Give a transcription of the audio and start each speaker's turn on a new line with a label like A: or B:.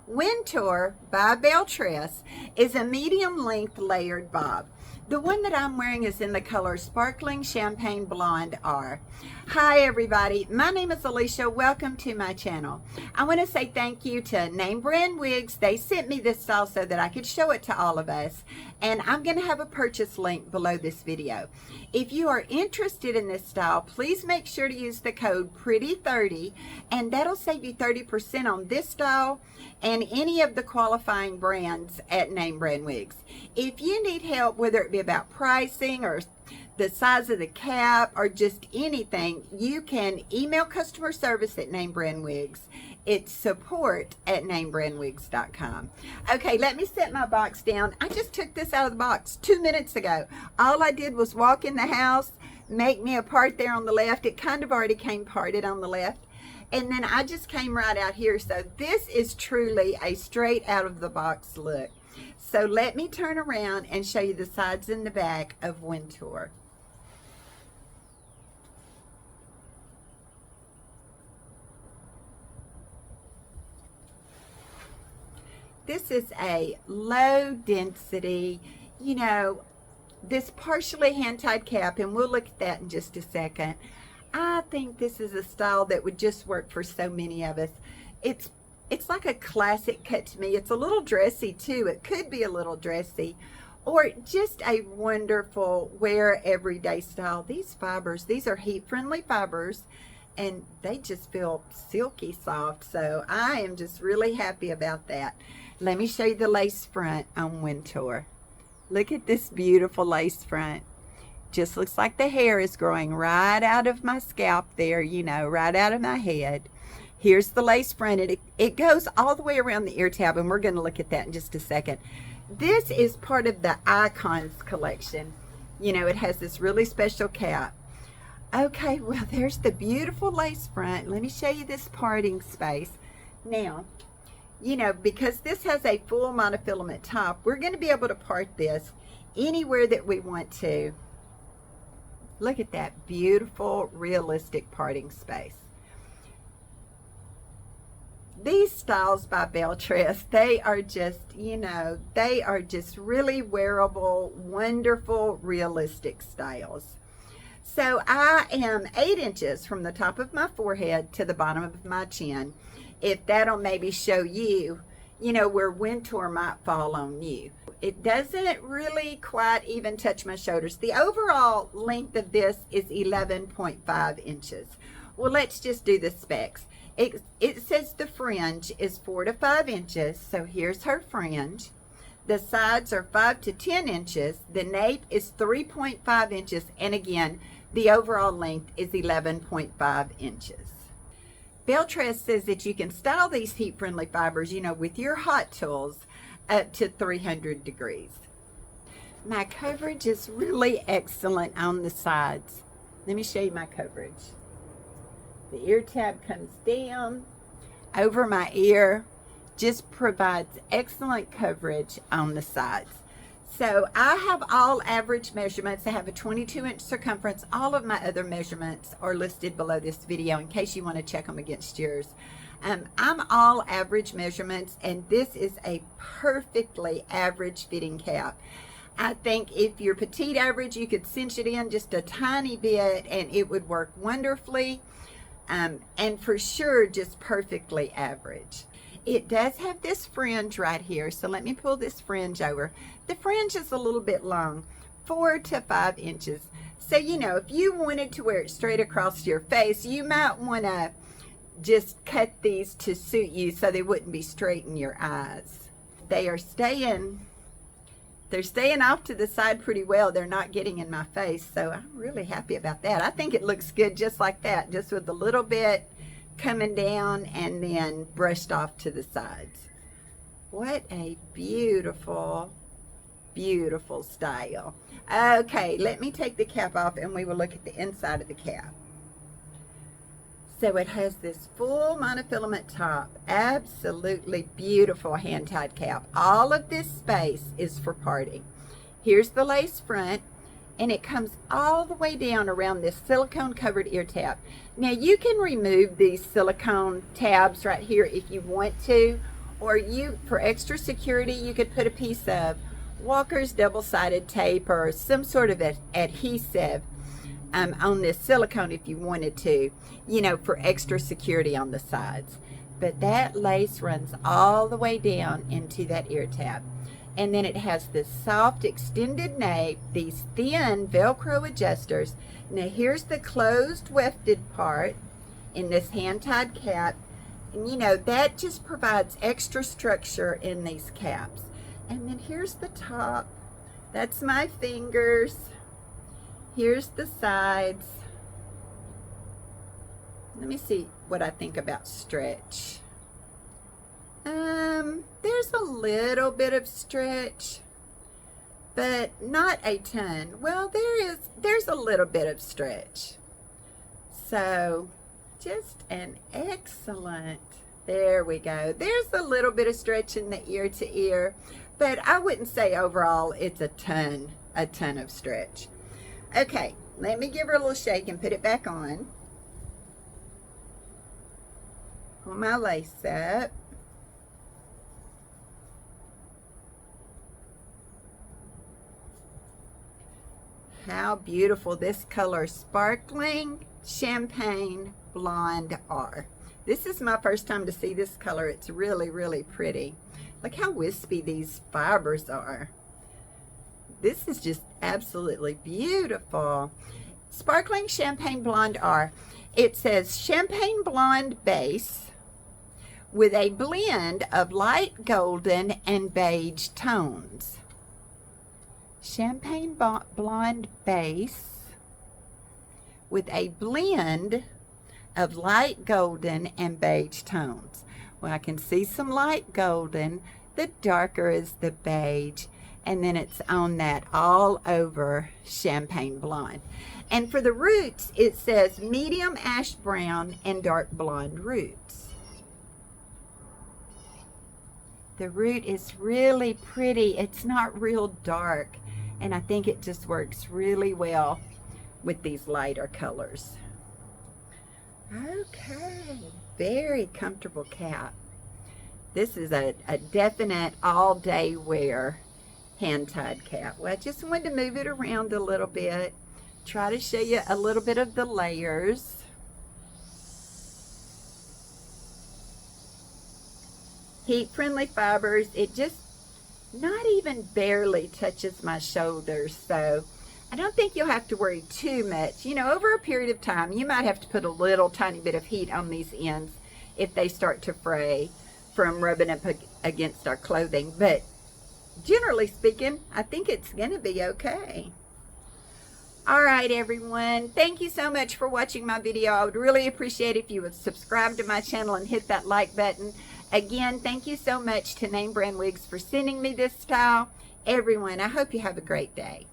A: WINTOUR by Belletress is a medium length layered bob. The one that I'm wearing is in the color Sparkling Champagne Blonde R. Hi everybody, my name is Alicia. Welcome to my channel. I want to say thank you to Namebrandwigs. They sent me this style so that I could show it to all of us. And I'm going to have a purchase link below this video. If you are interested in this style, please make sure to use the code PRETTY30 and that'll save you 30% on this style and any of the qualifying brands at Namebrandwigs. If you need help, whether it be about pricing or the size of the cap or just anything, you can email customer service at Namebrandwigs. It's support@namebrandwigs.com. Okay, let me set my box down. I just took this out of the box 2 minutes ago. All I did was walk in the house, make me a part there on the left. It kind of already came parted on the left. And then I just came right out here. So this is truly a straight out of the box look. So let me turn around and show you the sides and the back of WINTOUR. This is a low density, this partially hand-tied cap, and we'll look at that in just a second. I think this is a style that would just work for so many of us. It's like a classic cut to me. It's a little dressy too. It could be a little dressy, or just a wonderful wear everyday style. These fibers, these are heat-friendly fibers, and they just feel silky soft. So I am just really happy about that. Let me show you the lace front on WINTOUR. Look at this beautiful lace front. Just looks like the hair is growing right out of my scalp there, right out of my head. Here's the lace front. It goes all the way around the ear tab, and we're going to look at that in just a second. This is part of the Icons collection. It has this really special cap. Okay, well, there's the beautiful lace front. Let me show you this parting space. Now, because this has a full monofilament top, we're going to be able to part this anywhere that we want to. Look at that beautiful, realistic parting space. These styles by Belletress, they are just, they are just really wearable, wonderful, realistic styles. So I am 8 inches from the top of my forehead to the bottom of my chin. If that'll maybe show you, where WINTOUR might fall on you. It doesn't really quite even touch my shoulders. The overall length of this is 11.5 inches. Well, let's just do the specs. It says the fringe is 4 to 5 inches. So here's her fringe. The sides are 5 to 10 inches. The nape is 3.5 inches. And again, the overall length is 11.5 inches. Belletress says that you can style these heat-friendly fibers, with your hot tools up to 300 degrees. My coverage is really excellent on the sides. Let me show you my coverage. The ear tab comes down over my ear, just provides excellent coverage on the sides. So I have all average measurements. I have a 22-inch circumference. All of my other measurements are listed below this video in case you want to check them against yours. I'm all average measurements, and this is a perfectly average fitting cap. I think if you're petite average, you could cinch it in just a tiny bit and it would work wonderfully. And for sure, just perfectly average. It does have this fringe right here, so let me pull this fringe over. The fringe is a little bit long, 4 to 5 inches. So, if you wanted to wear it straight across your face, you might want to just cut these to suit you so they wouldn't be straight in your eyes. They're staying off to the side pretty well. They're not getting in my face, so I'm really happy about that. I think it looks good just like that, just with a little bit coming down and then brushed off to the sides. What a beautiful, beautiful style. Okay, let me take the cap off and we will look at the inside of the cap. So it has this full monofilament top, absolutely beautiful hand-tied cap. All of this space is for parting. Here's the lace front, and it comes all the way down around this silicone covered ear tab. Now you can remove these silicone tabs right here if you want to, Or you, for extra security, you could put a piece of Walker's double-sided tape or some sort of adhesive on this silicone if you wanted to, you know, for extra security on the sides. But that lace runs all the way down into that ear tab. And then it has this soft extended nape, these thin Velcro adjusters. Now here's the closed wefted part in this hand-tied cap. And you know, that just provides extra structure in these caps. And then here's the top. That's my fingers. Here's the sides. Let me see what I think about stretch. There's a little bit of stretch, but not a ton. Well, there's a little bit of stretch. So just an excellent, there we go. There's a little bit of stretch in the ear to ear, but I wouldn't say overall it's a ton of stretch. Okay, let me give her a little shake and put it back on. Pull my lace up. How beautiful this color, Sparkling Champagne Blonde are. This is my first time to see this color. It's really, really pretty. Look how wispy these fibers are. This is just absolutely beautiful. Sparkling Champagne Blonde are. It says champagne blonde base with a blend of light golden and beige tones. Champagne blonde base with a blend of light golden and beige tones. Well, I can see some light golden. The darker is the beige. And then it's on that all over champagne blonde. And for the roots, it says medium ash brown and dark blonde roots. The root is really pretty. It's not real dark. And I think it just works really well with these lighter colors. Okay, very comfortable cap. This is a definite all-day wear hand-tied cap. Well, I just wanted to move it around a little bit, try to show you a little bit of the layers. Heat-friendly fibers. It just not even barely touches my shoulders, so I don't think you'll have to worry too much. You know, over a period of time, you might have to put a little tiny bit of heat on these ends if they start to fray from rubbing up against our clothing, but generally speaking, I think it's gonna be okay. All right, everyone, thank you so much for watching my video. I would really appreciate if you would subscribe to my channel and hit that like button. Again, thank you so much to Namebrandwigs for sending me this style. Everyone, I hope you have a great day.